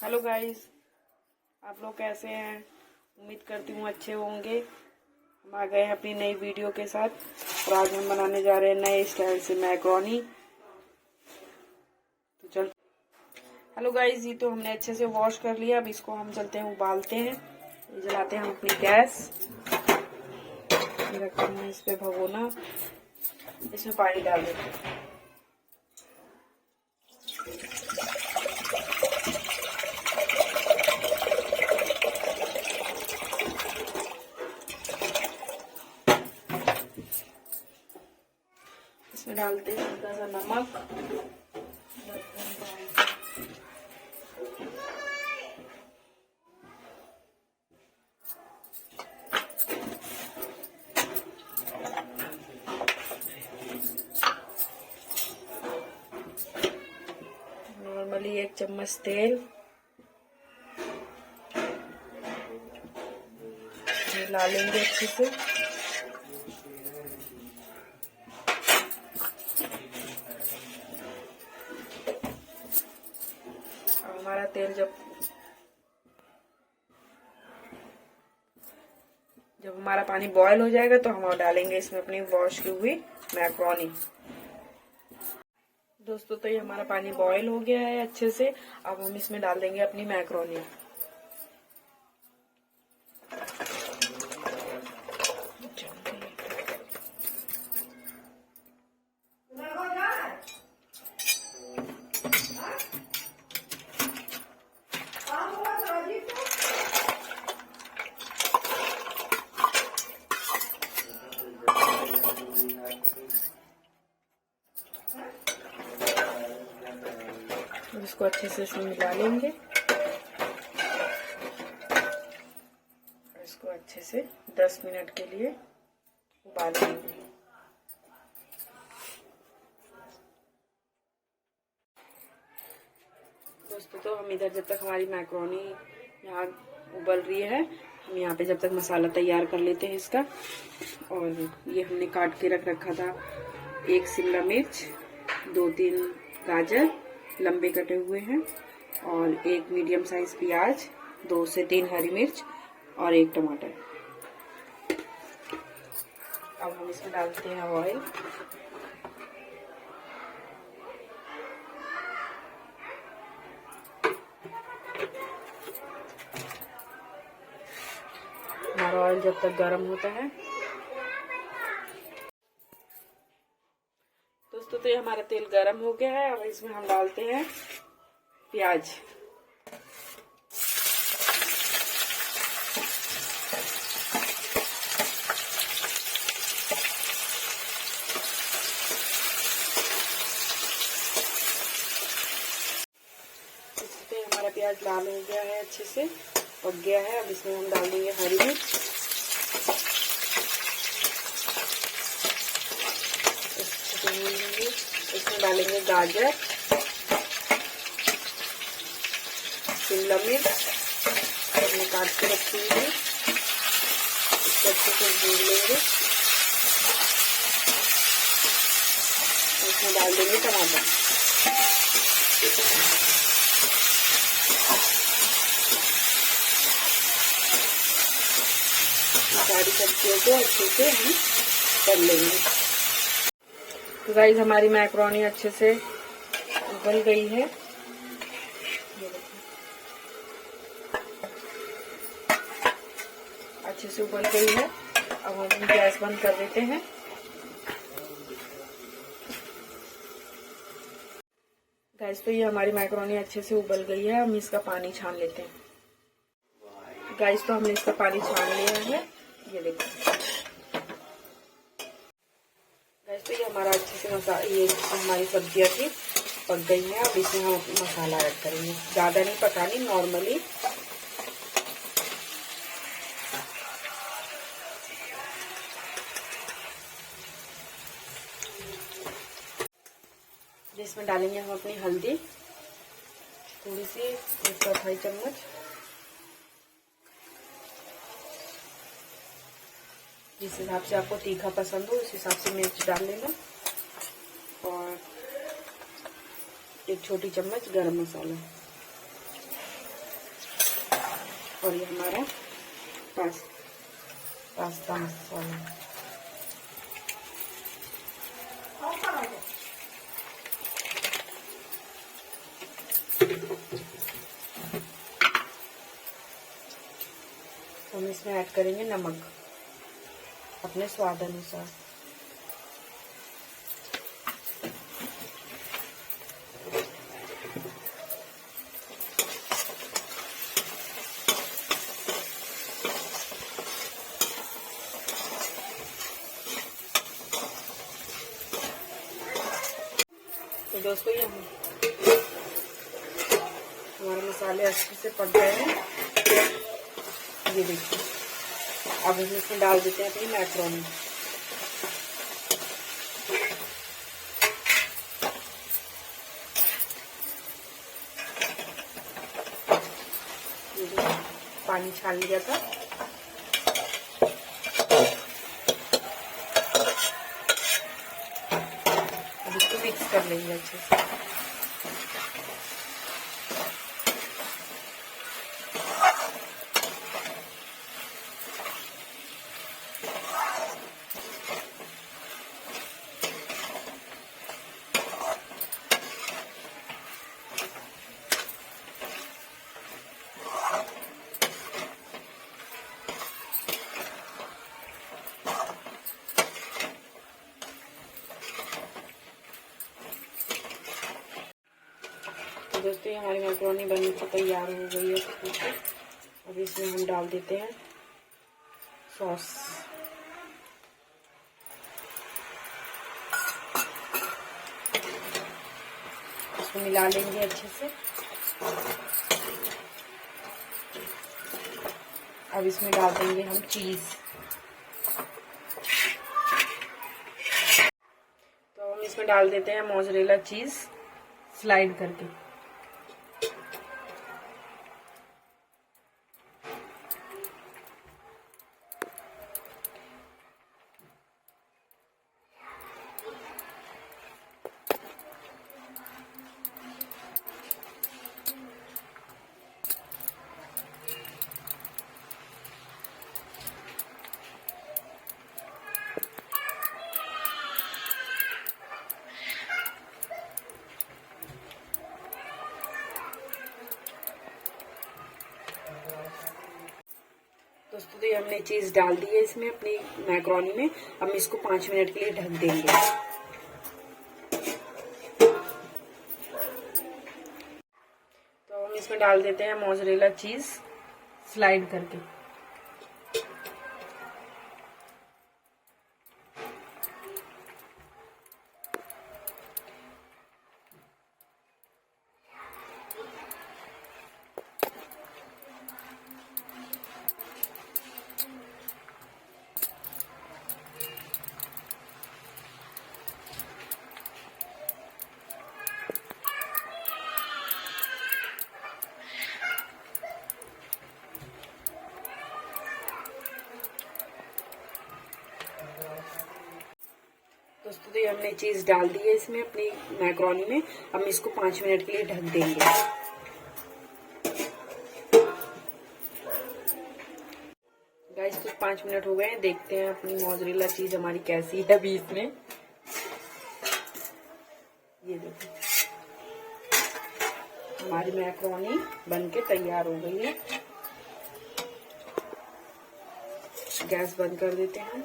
Hello guys, आप लोग कैसे हैं? उम्मीद करती हूँ अच्छे होंगे। हम आ गए हैं अपनी नई वीडियो के साथ और आज हम बनाने जा रहे हैं नए स्टाइल से मैक्रोनी। तो चल। हेलो गाइस, ये तो हमने अच्छे से वॉश कर लिया। अब इसको हम चलते हैं उबालते हैं। जलाते हैं हम अपनी गैस, रखते हैं इस पे भगोना, इसमें पानी डाल देते हैं। इसमें डालते हैं हल्का सा नमक, नॉर्मली 1 चम्मच तेल, मिला लेंगे अच्छे से। हमारा तेल जब हमारा पानी बॉयल हो जाएगा तो हम डालेंगे इसमें अपनी वॉश की हुई मैक्रोनी। दोस्तों, तो ये हमारा पानी बॉयल हो गया है अच्छे से। अब हम इसमें डाल देंगे अपनी मैक्रोनी। इसको अच्छे से इसमें मिला लेंगे। इसको अच्छे से 10 मिनट के लिए उबाल लेंगे। दोस्तों, तो हम इधर जब तक हमारी मैक्रोनी यहाँ उबल रही है, हम यहाँ पे जब तक मसाला तैयार कर लेते हैं इसका। और ये हमने काट के रख रखा था 1 शिमला मिर्च, 2-3 गाजर लंबे कटे हुए हैं, और 1 मीडियम साइज प्याज, 2 से 3 हरी मिर्च और 1 टमाटर। अब हम इसमें डालते हैं ऑयल। हमारा ऑयल जब तक गर्म होता है। दोस्तों, तो ये हमारा तेल गरम हो गया है। अब इसमें हम डालते हैं प्याज। इससे हमारा प्याज लाल हो गया है, अच्छे से पक गया है। अब इसमें हम डाल देंगे हरी मिर्च, इसमें डालेंगे गाजर, शिमला मिर्च हमने काट के रखी हुई है, इसको अच्छे से भून लेंगे। इसमें डाल देंगे टमाटर। सारी सब्जियों को अच्छे से हम कर लेंगे। तो गाइस, हमारी मैक्रोनी अच्छे से उबल गई है। अच्छे से उबल गई है। अब हम गैस बंद कर देते हैं। गाइस, तो ये हमारी मैक्रोनी अच्छे से उबल गई है। हम इसका पानी छान लेते हैं। गाइस, तो हमने इसका पानी छान लिया है, ये देखो। गाइस, तो ये हमारा अच्छे से ये हमारी सब्जियां थी पक गई है। अब इसमें हम मसाला ऐड करेंगे। ज्यादा नहीं पकानी, नॉर्मली। इसमें डालेंगे हम अपनी हल्दी, थोड़ी सी 1/4 चम्मच। जिस हिसाब से आपको तीखा पसंद हो उस हिसाब से मिर्च डाल लेना। और 1 छोटी चम्मच गरम मसाला। और ये हमारा पास्ता मसाला। हम इसमें ऐड करेंगे नमक अपने स्वाद अनुसार। तो दोस्तों ये हमारे मसाले अच्छे से पक गए हैं। ये देखिए, अब हम इसमें डाल देते हैं अपनी मैक्रोनी। ये पानी छान लिया था। अब इसको मिक्स कर लेंगे अच्छे से। दोस्तों हमारी मैक्रोनी बन के तैयार हो गई है। अब इसमें हम डाल देते हैं सॉस। इसको मिला लेंगे अच्छे से। अब इसमें डाल देंगे हम चीज। तो हम इसमें डाल देते हैं मोज़रेला चीज स्लाइड करके। दोस्तों तो ये हमने चीज डाल दी है इसमें अपनी मैक्रोनी में। हम इसको 5 मिनट के लिए ढक देंगे। तो हम इसमें डाल देते हैं मोज़रेला चीज स्लाइड करके। दोस्तों तो ये हमने चीज डाल दी है इसमें अपनी मैक्रोनी में। हम इसको 5 मिनट के लिए ढक देंगे। गाइस तो 5 मिनट हो गए हैं। देखते हैं अपनी मोज़रेला चीज हमारी कैसी है अभी इसमें। ये देखिए हमारी मैक्रोनी बनके तैयार हो गई है। गैस बंद कर देते हैं।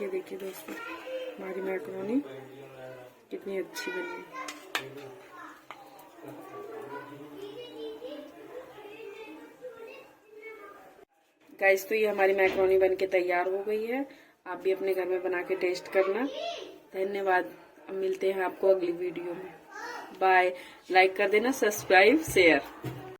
ये देखिए दोस्तों हमारी मैक्रोनी कितनी अच्छी बनी है। गाइस तो ये हमारी मैक्रोनी बन के तैयार हो गई है। आप भी अपने घर में बना के टेस्ट करना। धन्यवाद। अब मिलते हैं आपको अगली वीडियो में। बाय। लाइक कर देना, सब्सक्राइब, शेयर।